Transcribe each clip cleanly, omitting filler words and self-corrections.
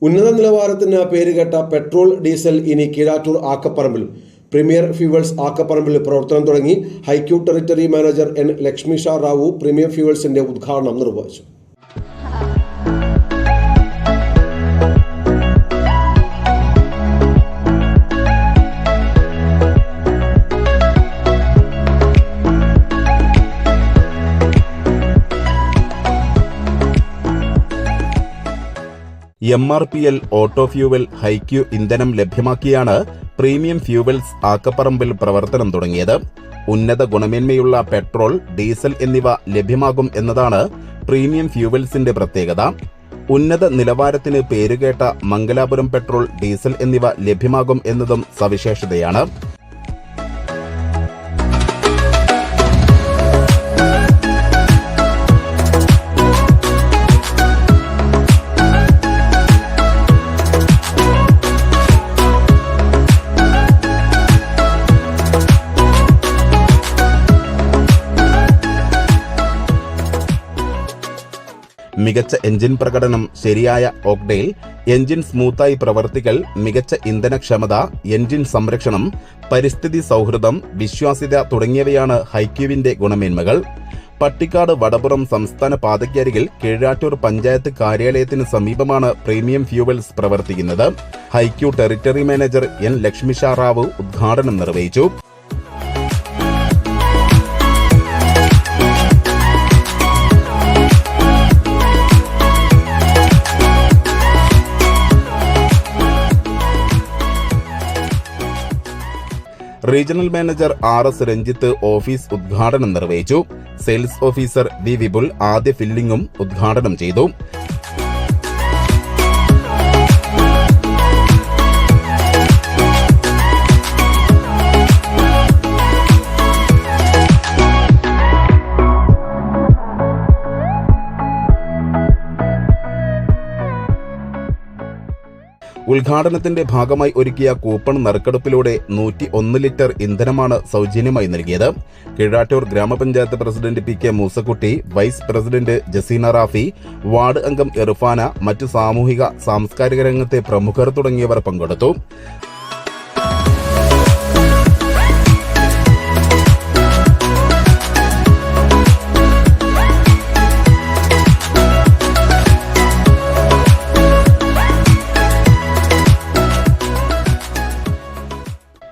ഉന്നത നിലവാരത്തിന് പേരുകേട്ട പെട്രോൾ ഡീസൽ ഇനി കീഴാറ്റൂർ ആക്കപ്പറമ്പിൽ പ്രീമിയർ ഫ്യൂവൽസ് ആക്കപ്പറമ്പിൽ പ്രവർത്തനം തുടങ്ങി. HQ territory manager N Lakshmisha Rao premier ഫ്യൂവൽസിന്റെ ഉദ്ഘാടനം നിർവഹിച്ചു. MRPL ഓട്ടോ ഫ്യൂവൽ ഹൈക്യൂ ഇന്ധനം ലഭ്യമാക്കിയാണ് പ്രീമിയം ഫ്യൂവൽസ് ആക്കപ്പറമ്പിൽ പ്രവർത്തനം തുടങ്ങിയത്. ഉന്നത ഗുണമേന്മയുള്ള പെട്രോൾ, ഡീസൽ എന്നിവ ലഭ്യമാകും എന്നതാണ് പ്രീമിയം ഫ്യൂവൽസിന്റെ പ്രത്യേകത. ഉന്നത നിലവാരത്തിന് പേരുകേട്ട മംഗലാപുരം പെട്രോൾ, ഡീസൽ എന്നിവ ലഭ്യമാകും എന്നതും സവിശേഷതയാണ്. മികച്ച എഞ്ചിൻ പ്രകടനം, ശരിയായ ഓക്ടെയിൽ, എഞ്ചിൻ സ്മൂത്തായി പ്രവർത്തിക്കൽ, മികച്ച ഇന്ധനക്ഷമത, എഞ്ചിൻ സംരക്ഷണം, പരിസ്ഥിതി സൗഹൃദം, വിശ്വാസ്യത തുടങ്ങിയവയാണ് ഹൈക്യൂവിന്റെ ഗുണമേന്മകൾ. പട്ടിക്കാട് വടപുറം സംസ്ഥാന പാതയ്ക്കരികിൽ കീഴാറ്റൂർ പഞ്ചായത്ത് കാര്യാലയത്തിന് സമീപമാണ് പ്രീമിയം ഫ്യൂവൽസ് പ്രവർത്തിക്കുന്നത്. HeiQ territory manager N Lakshmisha Rao ഉദ്ഘാടനം നിർവഹിച്ചു. Regional manager RS Ranjith office ഉദ്ഘാടനം നിർവഹിച്ചു. സെയിൽസ് ഓഫീസർ വി വിപുൽ ആദ്യ ഫില്ലിംഗും ഉദ്ഘാടനം ചെയ്തു. ഉദ്ഘാടനത്തിന്റെ ഭാഗമായി ഒരുക്കിയ കൂപ്പൺ നറുക്കെടുപ്പിലൂടെ 101 ലിറ്റർ ഇന്ധനമാണ് സൗജന്യമായി നൽകിയത്. കീഴാറ്റൂർ ഗ്രാമപഞ്ചായത്ത് president PK Moosakutty, vice president Jaseena Rafi, ward അംഗം ഇർഫാന, മറ്റു സാമൂഹിക സാംസ്കാരിക രംഗത്തെ പ്രമുഖർ തുടങ്ങിയവർ പങ്കെടുത്തു.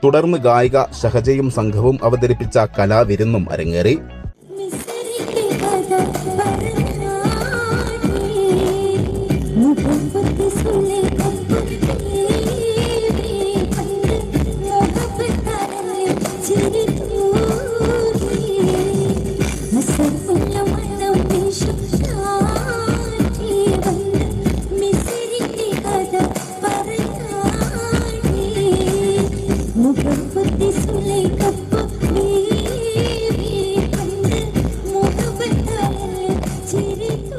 തുടർന്ന് ഗായിക ഷഹജയും സംഘവും അവതരിപ്പിച്ച കലാവിരുന്നും അരങ്ങേറി. Chiri